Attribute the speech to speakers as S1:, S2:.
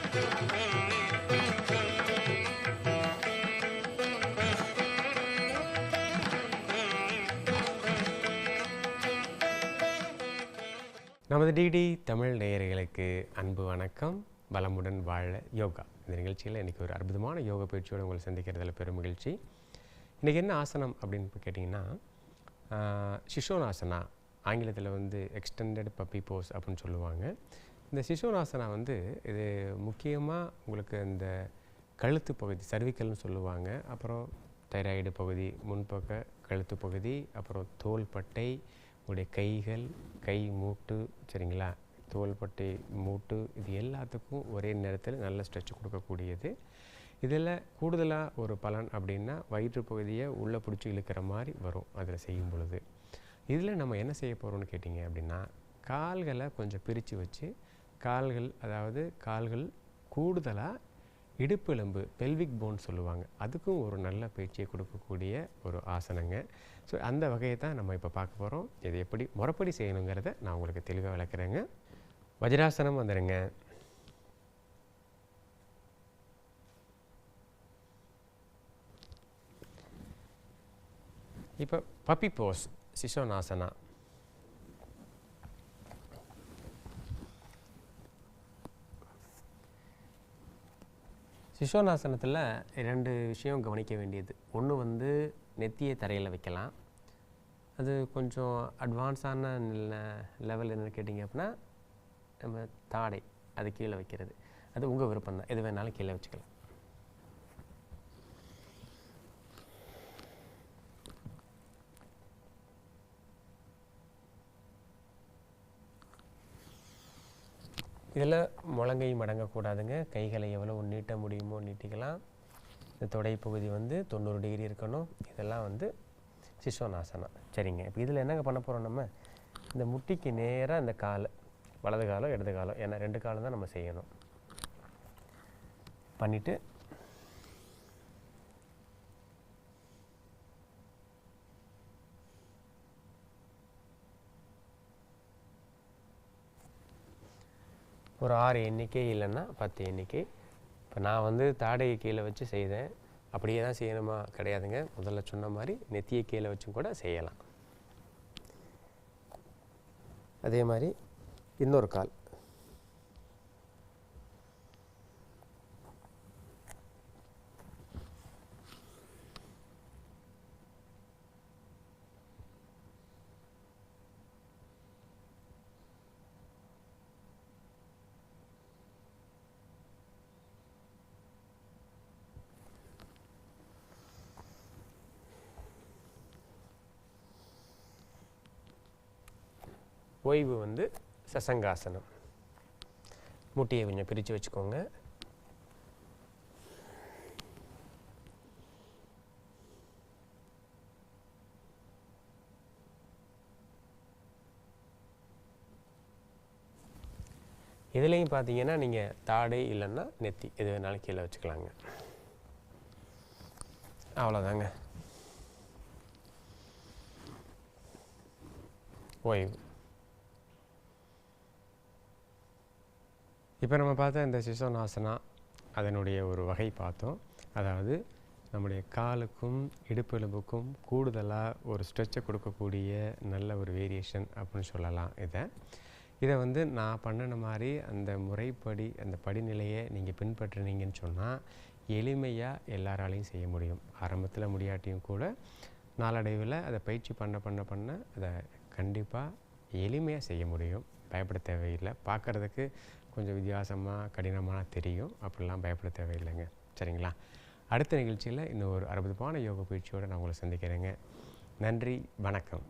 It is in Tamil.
S1: நமது டிடி தமிழ் நேயர்களுக்கு அன்பு வணக்கம். பலமுடன் வாழ யோகா இந்த நிகழ்ச்சியில் இன்றைக்கி ஒரு அற்புதமான யோகா பயிற்சியோடு உங்களை சந்திக்கிறதுல பெரும் மகிழ்ச்சி. இன்றைக்கி என்ன ஆசனம் அப்படின்னு கேட்டிங்கன்னா, சிஷோனாசனா, ஆங்கிலத்தில் வந்து எக்ஸ்டெண்டட் பப்பி போஸ் அப்படின்னு சொல்லுவாங்க. இந்த சிஷோனாசனா வந்து இது முக்கியமாக உங்களுக்கு இந்த கழுத்து பகுதி, சர்விக்கல்னு சொல்லுவாங்க, அப்புறம் தைராய்டு பகுதி, முன்பக்க கழுத்து பகுதி, அப்புறம் தோள்பட்டை, உடைய கைகள், கை மூட்டு, சரிங்களா, தோள்பட்டை, மூட்டு, இது எல்லாத்துக்கும் ஒரே நேரத்தில் நல்ல ஸ்ட்ரெச் கொடுக்கக்கூடியது. இதில் கூடுதலாக ஒரு பலன் அப்படின்னா வயிற்று பகுதியை உள்ளே பிடிச்சி இழுக்கிற மாதிரி வரும் அதில் செய்யும் பொழுது. இதில் நம்ம என்ன செய்ய போகிறோம்னு கேட்டிங்க அப்படின்னா, கால்களை கொஞ்சம் பிரித்து வச்சு கால்கள் கூடுதலாக இடுப்பு எலும்பு, பெல்விக் போன் சொல்லுவாங்க, அதுக்கும் ஒரு நல்ல பயிற்சியை கொடுக்கக்கூடிய ஒரு ஆசனங்க. ஸோ அந்த வகையை தான் நம்ம இப்போ பார்க்க போகிறோம். இது எப்படி முறைப்படி செய்யணுங்கிறத நான் உங்களுக்கு தெளிவாக விளக்குறேங்க. வஜ்ராசனம் வந்துடுங்க. இப்போ பப்பி போஸ், சிஷோனாசனா. சிஷோனாசனத்தில் 2 விஷயம் கவனிக்க வேண்டியது. ஒன்று வந்து நெத்தியை தரையில் வைக்கலாம். அது கொஞ்சம் அட்வான்ஸான லெவல் என்னென்னு கேட்டிங்க அப்படின்னா, நம்ம தாடை அது கீழே வைக்கிறது. அது உங்கள் விருப்பம் தான், எது வேணாலும் கீழே வச்சுக்கலாம். இதில் முழங்கை மடங்கக்கூடாதுங்க. கைகளை எவ்வளோ நீட்ட முடியுமோ நீட்டிக்கலாம். இந்த தொடை பகுதி வந்து 90 டிகிரி இருக்கணும். இதெல்லாம் வந்து சிஷோனாசனா. சரிங்க, இப்போ இதில் என்னங்க பண்ண போகிறோம், நம்ம இந்த முட்டிக்கு நேராக இந்த கால், வலது காலம் இடது காலம், ஏன்னா 2 காலம் தான் நம்ம செய்யணும். பண்ணிவிட்டு ஒரு 6 எண்ணிக்கை இல்லைன்னா 10 எண்ணிக்கை. இப்போ நான் வந்து தாடையை கீழே வச்சு செய்தேன். அப்படியே தான் செய்யணுமா கிடையாதுங்க. முதல்ல சொன்ன மாதிரி நெத்தியை கீழே வச்சும் கூட செய்யலாம். அதே மாதிரி இன்னொரு கால். ஓய்வு வந்து சசங்காசனம். முட்டியை கொஞ்சம் பிரித்து வச்சுக்கோங்க. இதுலேயும் பார்த்தீங்கன்னா நீங்கள் தாடை இல்லைன்னா நெத்தி எது வேணாலும் கீழே வச்சுக்கலாங்க. அவ்வளோதாங்க. ஓய்வு. இப்போ நம்ம பார்த்த இந்த சிஷோனாசனா அதனுடைய ஒரு வகை பார்த்தோம். அதாவது நம்முடைய காலுக்கும் இடுப்பு எலும்புக்கும் கூடுதலாக ஒரு ஸ்ட்ரெச்சை கொடுக்கக்கூடிய நல்ல ஒரு வேரியேஷன் அப்படின்னு சொல்லலாம். இதை வந்து நான் பண்ணின மாதிரி அந்த முறைப்படி அந்த படிநிலையை நீங்கள் பின்பற்றினீங்கன்னு சொன்னால் எளிமையாக எல்லாராலையும் செய்ய முடியும். ஆரம்பத்தில் முடியாட்டியும் கூட நாளடைவில் அதை பயிற்சி பண்ண அதை கண்டிப்பாக எளிமையாக செய்ய முடியும். பயப்பட தேவையில்லை. பார்க்குறதுக்கு கொஞ்சம் வித்தியாசமாக கடினமாக தெரியும், அப்படிலாம் பயப்பட தேவையில்லைங்க. சரிங்களா? அடுத்த நிகழ்ச்சியில் இன்னும் ஒரு அற்புதமான யோக பயிற்சியோடு நான் உங்களை சந்திக்கிறேங்க. நன்றி, வணக்கம்.